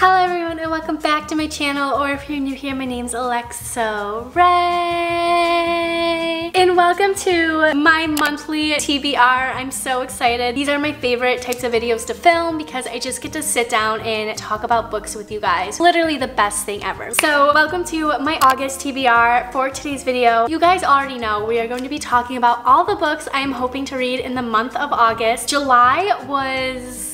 Hello everyone and welcome back to my channel, or if you're new here, my name's Alexa Ray. And welcome to my monthly TBR. I'm so excited. These are my favorite types of videos to film because I just get to sit down and talk about books with you guys. Literally the best thing ever. So welcome to my August TBR. For today's video, you guys already know we are going to be talking about all the books I am hoping to read in the month of August. July was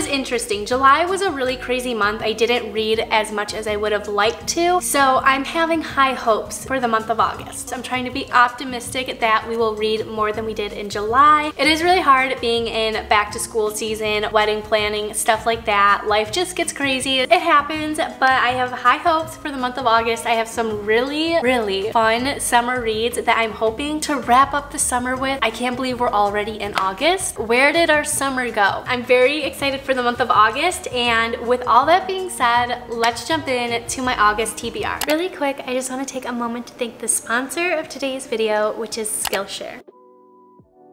interesting. July was a really crazy month. I didn't read as much as I would have liked to, so I'm having high hopes for the month of August. I'm trying to be optimistic that we will read more than we did in July. It is really hard being in back to school season, wedding planning, stuff like that. Life just gets crazy. It happens, but I have high hopes for the month of August. I have some really fun summer reads that I'm hoping to wrap up the summer with. I can't believe we're already in August. Where did our summer go? I'm very excited for the month of August, and with all that being said, let's jump in to my August TBR. Really quick, I just want to take a moment to thank the sponsor of today's video, which is Skillshare.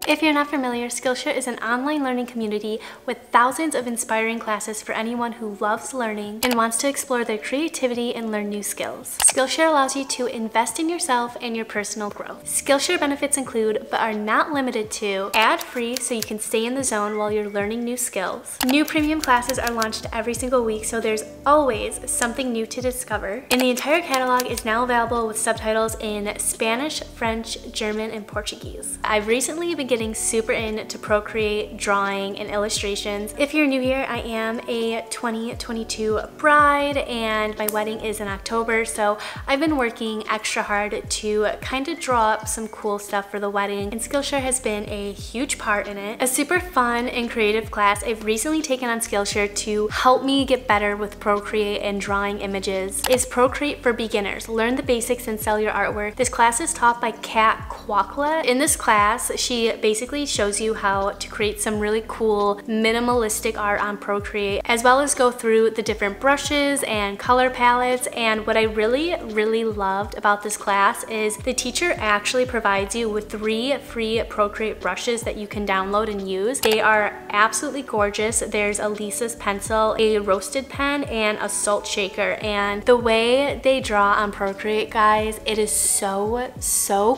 If you're not familiar, Skillshare is an online learning community with thousands of inspiring classes for anyone who loves learning and wants to explore their creativity and learn new skills. Skillshare allows you to invest in yourself and your personal growth. Skillshare benefits include, but are not limited to, ad-free so you can stay in the zone while you're learning new skills. New premium classes are launched every single week, so there's always something new to discover. And the entire catalog is now available with subtitles in Spanish, French, German, and Portuguese. I've recently been getting super into Procreate, drawing, and illustrations. If you're new here, I am a 2022 bride and my wedding is in October, so I've been working extra hard to kind of draw up some cool stuff for the wedding, and Skillshare has been a huge part in it. A super fun and creative class I've recently taken on Skillshare to help me get better with Procreate and drawing images is Procreate for Beginners. Learn the basics and sell your artwork. This class is taught by Kat Kwakla. In this class, she basically shows you how to create some really cool minimalistic art on Procreate, as well as go through the different brushes and color palettes. And what I really loved about this class is the teacher actually provides you with 3 free Procreate brushes that you can download and use. They are absolutely gorgeous. There's a Lisa's pencil, a roasted pen, and a salt shaker. And the way they draw on Procreate, guys, it is so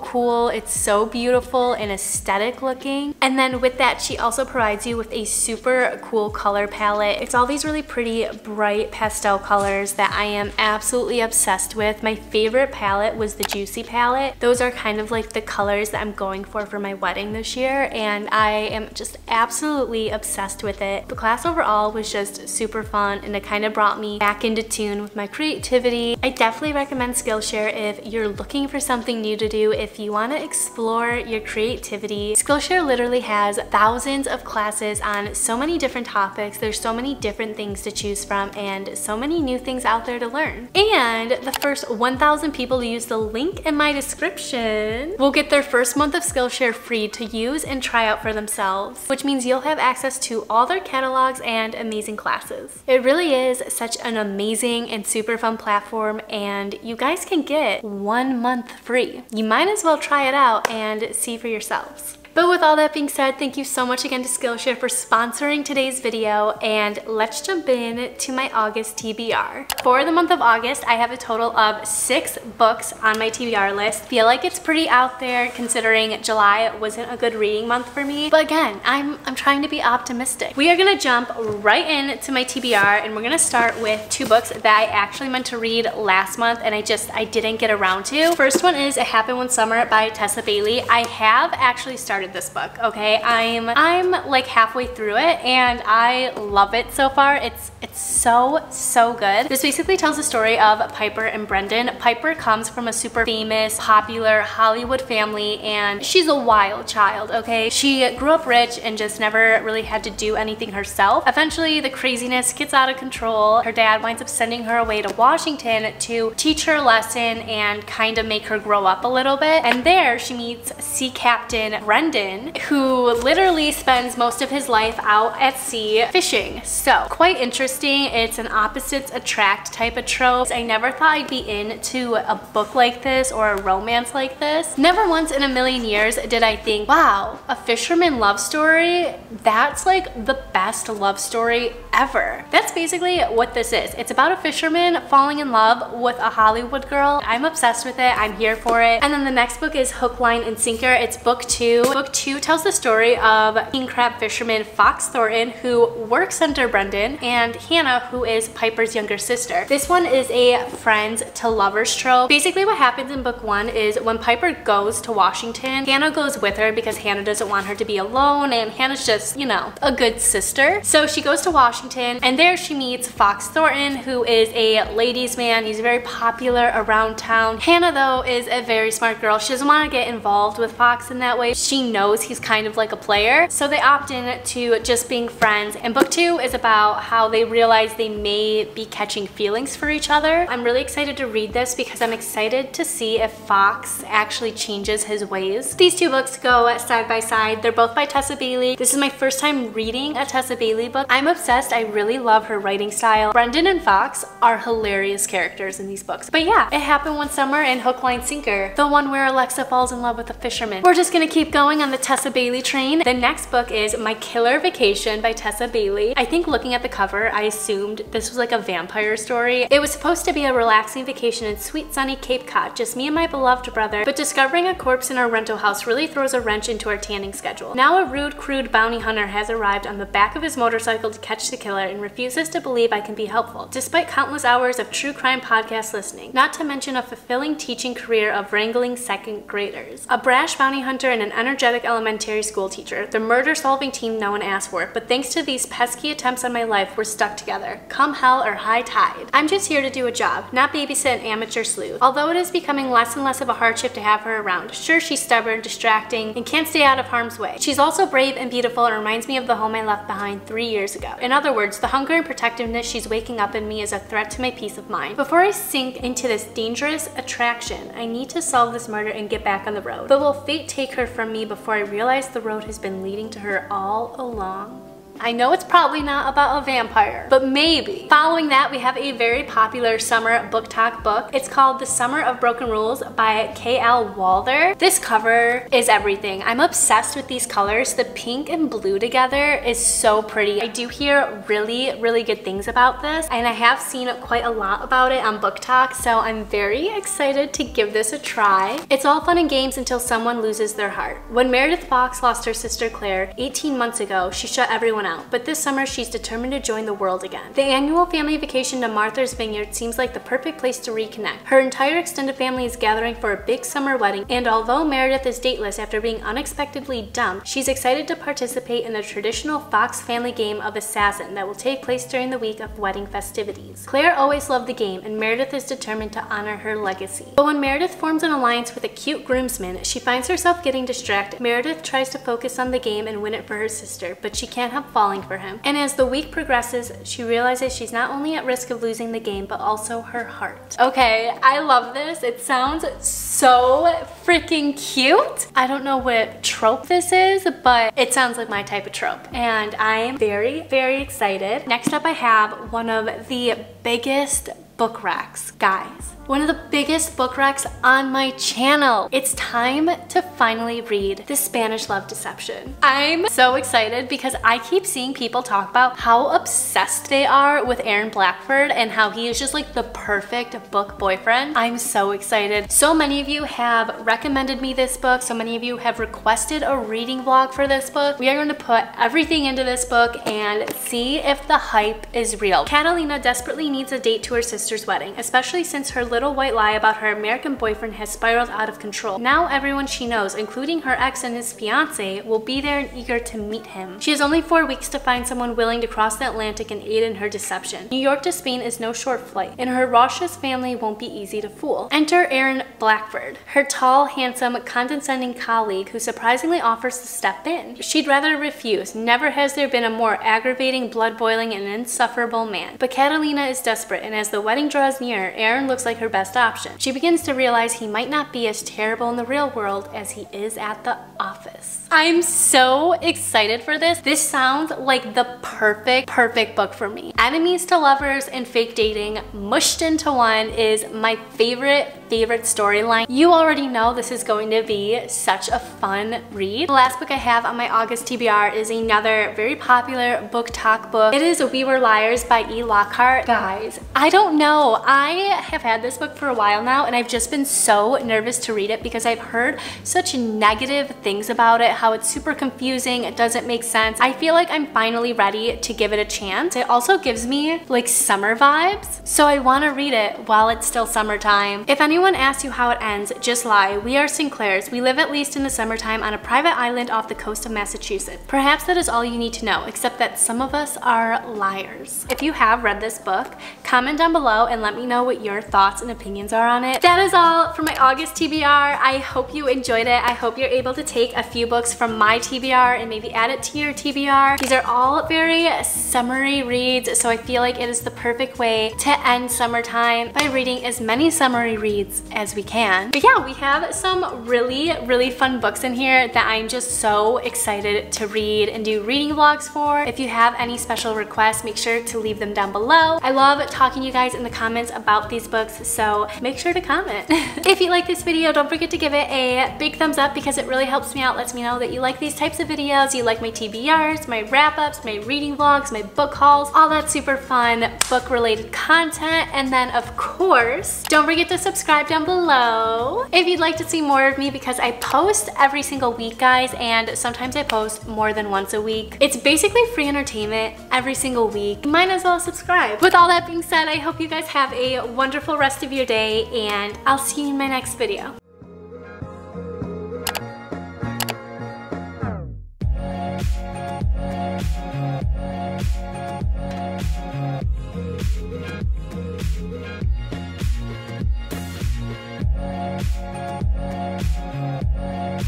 cool. It's so beautiful and aesthetic looking. And then with that, she also provides you with a super cool color palette. It's all these really pretty bright pastel colors that I am absolutely obsessed with. My favorite palette was the Juicy palette. Those are kind of like the colors that I'm going for my wedding this year, and I am just absolutely obsessed with it. The class overall was just super fun, and it kind of brought me back into tune with my creativity. I definitely recommend Skillshare if you're looking for something new to do, if you want to explore your creativity. Skillshare literally has thousands of classes on so many different topics. There's so many different things to choose from and so many new things out there to learn. And the first 1,000 people to use the link in my description will get their first month of Skillshare free to use and try out for themselves, which means you'll have access to all their catalogs and amazing classes. It really is such an amazing and super fun platform, and you guys can get 1 month free. You might as well try it out and see for yourselves. But with all that being said, thank you so much again to Skillshare for sponsoring today's video, and let's jump in to my August TBR. For the month of August, I have a total of 6 books on my TBR list. Feel like it's pretty out there considering July wasn't a good reading month for me, but again, I'm trying to be optimistic. We are gonna jump right into my TBR, and we're gonna start with 2 books that I actually meant to read last month and I didn't get around to. First one is It Happened One Summer by Tessa Bailey. I have actually started this book, okay? I'm like halfway through it and I love it so far. It's so good. This basically tells the story of Piper and Brendan. Piper comes from a super famous, popular Hollywood family, and she's a wild child, okay? She grew up rich and just never really had to do anything herself. Eventually, the craziness gets out of control. Her dad winds up sending her away to Washington to teach her a lesson and kind of make her grow up a little bit. And there she meets Sea Captain Brendan, Brendan, who literally spends most of his life out at sea fishing. So quite interesting. It's an opposites attract type of trope. I never thought I'd be into a book like this or a romance like this. Never once in a million years did I think, wow, a fisherman love story, that's like the best love story ever. That's basically what this is. It's about a fisherman falling in love with a Hollywood girl. I'm obsessed with it. I'm here for it. And then the next book is Hook, Line, and Sinker. It's book 2. Book 2 tells the story of king crab fisherman Fox Thornton, who works under Brendan, and Hannah, who is Piper's younger sister. This one is a friends to lovers trope. Basically what happens in book 1 is when Piper goes to Washington, Hannah goes with her because Hannah doesn't want her to be alone, and Hannah's just, you know, a good sister. So she goes to Washington, and there she meets Fox Thornton, who is a ladies' man. He's very popular around town. Hannah, though, is a very smart girl. She doesn't want to get involved with Fox in that way. She knows he's kind of like a player, so they opt in to just being friends. And book 2 is about how they realize they may be catching feelings for each other. I'm really excited to read this because I'm excited to see if Fox actually changes his ways. These two books go side by side. They're both by Tessa Bailey. This is my first time reading a Tessa Bailey book. I'm obsessed. I really love her writing style. Brendan and Fox are hilarious characters in these books. But yeah, it happened one summer in Hook, Line, Sinker, the one where Alexa falls in love with a fisherman. We're just gonna keep going on the Tessa Bailey train. The next book is My Killer Vacation by Tessa Bailey. I think looking at the cover, I assumed this was like a vampire story. It was supposed to be a relaxing vacation in sweet sunny Cape Cod, just me and my beloved brother, but discovering a corpse in our rental house really throws a wrench into our tanning schedule. Now a rude, crude bounty hunter has arrived on the back of his motorcycle to catch the killer and refuses to believe I can be helpful, despite countless hours of true crime podcast listening, not to mention a fulfilling teaching career of wrangling second graders. A brash bounty hunter and an energetic elementary school teacher, the murder-solving team no one asked for, but thanks to these pesky attempts on my life, we're stuck together, come hell or high tide. I'm just here to do a job, not babysit an amateur sleuth, although it is becoming less and less of a hardship to have her around. Sure, she's stubborn, distracting, and can't stay out of harm's way. She's also brave and beautiful and reminds me of the home I left behind 3 years ago. In other words, the hunger and protectiveness she's waking up in me is a threat to my peace of mind. Before I sink into this dangerous attraction, I need to solve this murder and get back on the road. But will fate take her from me before I realize the road has been leading to her all along? I know it's probably not about a vampire, but maybe. Following that, we have a very popular summer BookTok book. It's called The Summer of Broken Rules by K.L. Walther. This cover is everything. I'm obsessed with these colors. The pink and blue together is so pretty. I do hear really, really good things about this, and I have seen quite a lot about it on BookTok, so I'm very excited to give this a try. It's all fun and games until someone loses their heart. When Meredith Fox lost her sister Claire 18 months ago, she shut everyone out, but this summer she's determined to join the world again. The annual family vacation to Martha's Vineyard seems like the perfect place to reconnect. Her entire extended family is gathering for a big summer wedding, and although Meredith is dateless after being unexpectedly dumped, she's excited to participate in the traditional Fox family game of Assassin that will take place during the week of wedding festivities. Claire always loved the game, and Meredith is determined to honor her legacy. But when Meredith forms an alliance with a cute groomsman, she finds herself getting distracted. Meredith tries to focus on the game and win it for her sister, but she can't help falling for him. And as the week progresses, she realizes she's not only at risk of losing the game, but also her heart. Okay, I love this. It sounds so freaking cute. I don't know what trope this is, but it sounds like my type of trope. And I'm very, very excited. Next up, I have one of the biggest book racks, guys. One of the biggest book racks on my channel. It's time to finally read The Spanish Love Deception. I'm so excited because I keep seeing people talk about how obsessed they are with Aaron Blackford and how he is just like the perfect book boyfriend. I'm so excited. So many of you have recommended me this book. So many of you have requested a reading vlog for this book. We are going to put everything into this book and see if the hype is real. Catalina desperately needs a date to her sister's wedding, especially since her little white lie about her American boyfriend has spiraled out of control. Now everyone she knows, including her ex and his fiance, will be there and eager to meet him. She has only 4 weeks to find someone willing to cross the Atlantic and aid in her deception. New York to Spain is no short flight, and her raucous family won't be easy to fool. Enter Aaron Blackford, her tall, handsome, condescending colleague who surprisingly offers to step in. She'd rather refuse. Never has there been a more aggravating, blood-boiling, and insufferable man. But Catalina is desperate, and as the wedding draws near, Aaron looks like her her best option. She begins to realize he might not be as terrible in the real world as he is at the office. I'm so excited for this. This sounds like the perfect book for me. Enemies to lovers and fake dating mushed into one is my favorite storyline. You already know this is going to be such a fun read. The last book I have on my August TBR is another very popular booktok book. It is We Were Liars by E. Lockhart. Guys, I don't know. I have had this book for a while now and I've just been so nervous to read it because I've heard such negative things about it, how it's super confusing, it doesn't make sense. I feel like I'm finally ready to give it a chance. It also gives me like summer vibes, so I want to read it while it's still summertime. If anyone asks you how it ends, just lie. We are Sinclairs. We live at least in the summertime on a private island off the coast of Massachusetts. Perhaps that is all you need to know, except that some of us are liars. If you have read this book, comment down below and let me know what your thoughts and opinions are on it. That is all for my August TBR. I hope you enjoyed it. I hope you're able to take a few books from my TBR and maybe add it to your TBR. These are all very summery reads, so I feel like it is the perfect way to end summertime by reading as many summery reads as we can. But yeah, we have some really fun books in here that I'm just so excited to read and do reading vlogs for. If you have any special requests, make sure to leave them down below. I love talking to you guys in the comments about these books, so make sure to comment. If you like this video, don't forget to give it a big thumbs up because it really helps me out, lets me know that you like these types of videos, you like my TBRs, my wrap-ups, my reading vlogs, my book hauls, all that super fun book related content. And then of course, don't forget to subscribe down below if you'd like to see more of me because I post every single week, guys, and sometimes I post more than once a week. It's basically free entertainment every single week. You might as well subscribe. With all that being said, I hope you guys have a wonderful rest of your day and I'll see you in my next video.